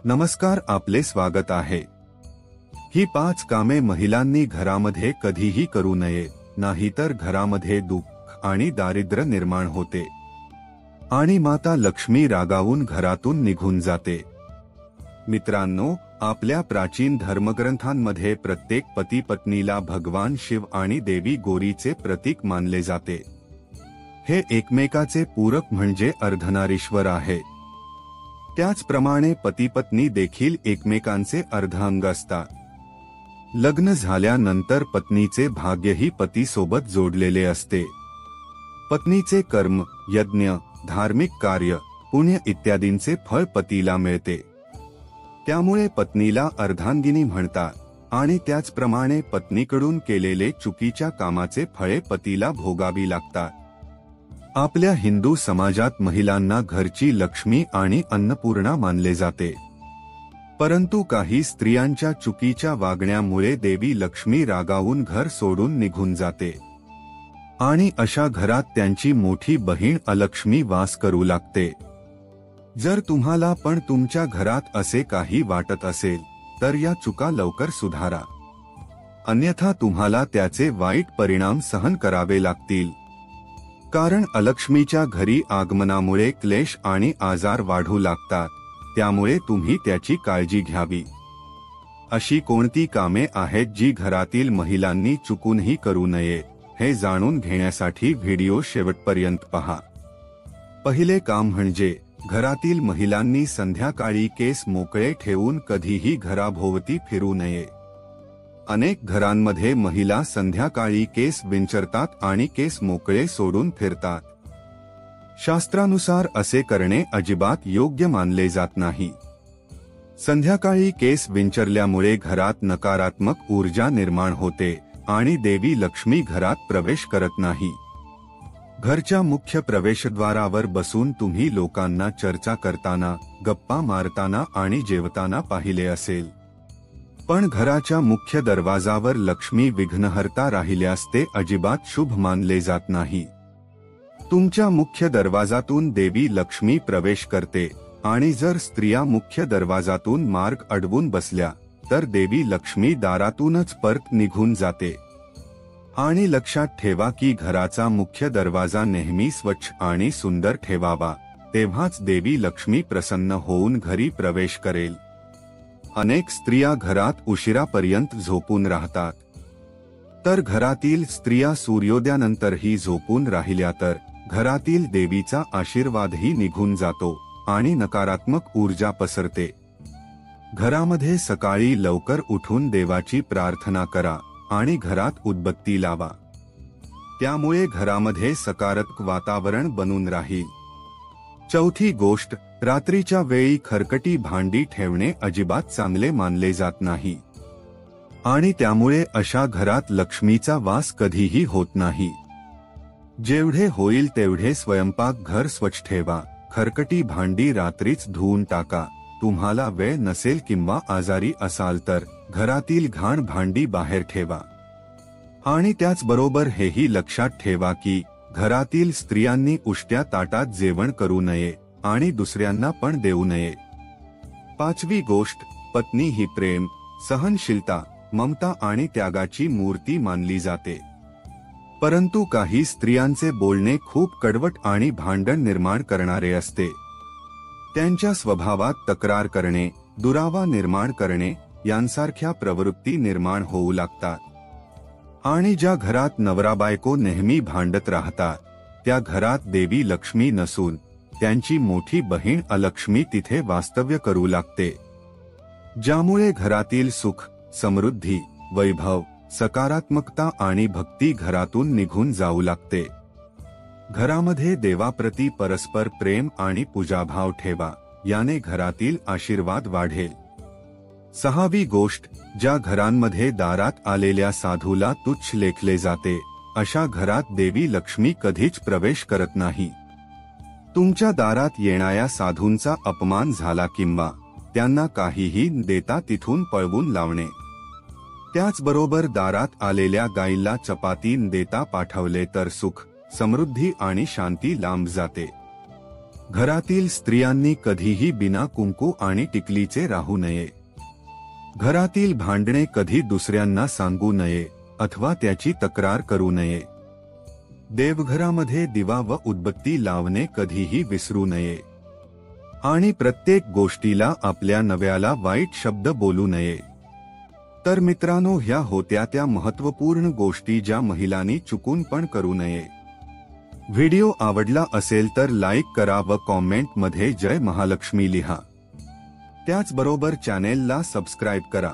नमस्कार, आपले स्वागत आहे। ही 5 कामे महिलांनी घरामध्ये कधीही करू नये, नाहीतर घरामध्ये दुःख आणि दारिद्र्य निर्माण होते आणि माता लक्ष्मी रागावून घरातून निघून जाते। मित्रांनो, आपल्या प्राचीन धर्मग्रंथांमध्ये प्रत्येक पती पत्नीला भगवान शिव आणि देवी गौरीचे प्रतीक मानले जाते। हे एकमेकाचे पूरक म्हणजे अर्धनारीश्वर आहे। त्याचप्रमाणे पती पत्नी देखील एकमेकांचे अर्धांग असतात। लग्न झाल्यानंतर पत्नीचे भाग्यही पतीसोबत जोडलेले असते। पत्नीचे कर्म, यज्ञ, धार्मिक कार्य, पुण्य इत्यादींचे फळ पतीला मिळते। त्यामुळे पत्नीला अर्धांगिनी म्हणतात आणि त्याचप्रमाणे पत्नीकडून केलेले चुकीच्या कामाचे फळे पतीला भोगावी लागतात। आपल्या हिंदू समाजात महिलांना घरची लक्ष्मी आणि अन्नपूर्णा मानले जाते, परंतु काही स्त्रियांच्या चुकीच्या वागण्यामुळे देवी लक्ष्मी रागावून घर सोडून निघून जाते आणि अशा घरात त्यांची मोठी बहीण अलक्ष्मी वास करू लागते। जर तुम्हाला पण तुमच्या घरात असे काही वाटत असेल तर या चुका लवकर सुधारा, अन्यथा तुम्हाला त्याचे वाईट परिणाम सहन करावे लागतील। कारण अलक्ष्मीच्या घरी आगमनामुळे क्लेश आणि आजार वाढू लागतात, त्यामुळे तुम्ही त्याची काळजी घ्यावी। अशी कोणती कामे आहेत जी घरातील महिलांनी चुकूनही करू नये, हे जाणून घेण्यासाठी व्हिडिओ शेवटपर्यंत पहा। पहिले काम म्हणजे घरातील महिलांनी संध्याकाळी केस मोकळे ठेवून कधीही घराभोवती फिरू नये। अनेक घरांमध्ये महिला संध्याकाळी केस विंचरतात आणि केस मोकळे सोडून फिरतात। शास्त्रानुसार असे करणे अजिबात योग्य मानले जात नाही। संध्याकाळी केस विंचरल्यामुळे घरात नकारात्मक ऊर्जा निर्माण होते आणि देवी लक्ष्मी घरात प्रवेश करत नाही। घरच्या मुख्य प्रवेशद्वारावर बसून तुम्ही लोकांना चर्चा करताना, गप्पा मारताना आणि जेवताना पाहिले असेल, पण घराच्या मुख्य दरवाजावर लक्ष्मी विघ्नहर्ता राहिल्यास ते अजिबात शुभ मानले जात नाही। तुमच्या मुख्य दरवाजातून देवी लक्ष्मी प्रवेश करते आणि जर स्त्रिया मुख्य दरवाजातून मार्ग अडवून बसल्या तर देवी लक्ष्मी दारातूनच परत निघून जाते। आणि लक्षात ठेवा की घराचा मुख्य दरवाजा नेहमी स्वच्छ आणि सुंदर ठेवावा, तेव्हाच देवी लक्ष्मी प्रसन्न होऊन घरी प्रवेश करेल। अनेक स्त्रिया घरात उशिरापर्यंत झोपून राहतात, तर घरातील स्त्रिया सूर्योदयानंतरही झोपून राहिल्या तर घरातील देवीचा आशीर्वादही निघून जातो आणि नकारात्मक ऊर्जा पसरते। घरामध्ये सकाळी लवकर उठून देवाची प्रार्थना करा आणि घरात उदबत्ती लावा, त्यामुळे घरामध्ये सकारात्मक वातावरण बनून राहील। चौथी गोष्ट, रात्रीच्या वेळी खरकटी भांडी ठेवणे अजिबात चांगले मानले जात नाही आणि त्यामुळे अशा घरात लक्ष्मीचा वास कधीही होत नाही। जेवढे होईल तेवढे स्वयंपाकघर स्वच्छ ठेवा, खरकटी भांडी रात्रीच धुवून टाका। तुम्हाला वेळ नसेल किंवा आजारी असाल तर घरातील घाण भांडी बाहेर ठेवा। आणि त्याचबरोबर हेही लक्षात ठेवा की घरातील स्त्रियांनी उष्ट्या ताटात जेवण करू नये आणि दुसऱ्यांना पण देऊ नये। पाचवी गोष्ट, पत्नी ही प्रेम, सहनशीलता, ममता आणि त्यागाची मूर्ती मानली जाते, परंतु काही स्त्रियांचे बोलणे खूप कडवट आणि भांडण निर्माण करणारे असते। त्यांच्या स्वभावात तक्रार करणे, दुरावा निर्माण करणे यांसारख्या प्रवृत्ती निर्माण होऊ लागतात। आणि ज्या घरात नवरा बायको नेहमी भांडत राहतात त्या घरात देवी लक्ष्मी नसून त्यांची मोठी बहीण अलक्ष्मी तिथे वास्तव्य करू लागते, ज्यामुळे घरातील सुख, समृद्धी, वैभव, सकारात्मकता आणि भक्ती घरातून निघून जाऊ लागते। घरामध्ये देवाप्रती परस्पर प्रेम आणि पूजाभाव ठेवा, याने घरातील आशीर्वाद वाढेल। सहावी गोष्ट, ज्या घरांमध्ये दारात आलेल्या साधूला तुच्छ लेखले जाते अशा घरात देवी लक्ष्मी कधीच प्रवेश करत नाही। तुमच्या दारात येणाऱ्या साधूंचा अपमान झाला किंवा त्यांना काहीही देता तिथून पळवून लावणे, त्याचबरोबर दारात आलेल्या गायीला चपाती देता पाठवले तर सुख, समृद्धी आणि शांती लांब जाते। घरातील स्त्रियांनी कधीही बिना कुंकू आणि टिकलीचे राहू नये. घरातील भांडणे कधी दुसऱ्यांना सांगू नये अथवा त्याची तक्रार करू नये. देवघरामध्ये दिवा व उदबत्ती लावणे कधीही विसरू नये. आणि प्रत्येक गोष्टीला आपल्या नव्याला वाईट शब्द बोलू नये. तर मित्रांनो, ह्या होत्या त्या महत्त्वपूर्ण गोष्टी ज्या महिलांनी चुकून पण करू नये. व्हिडिओ आवडला असेल तर लाईक करा व कॉमेंट मध्ये जय महालक्ष्मी लिहा. त्याचबरोबर चॅनेलला सबस्क्राईब करा.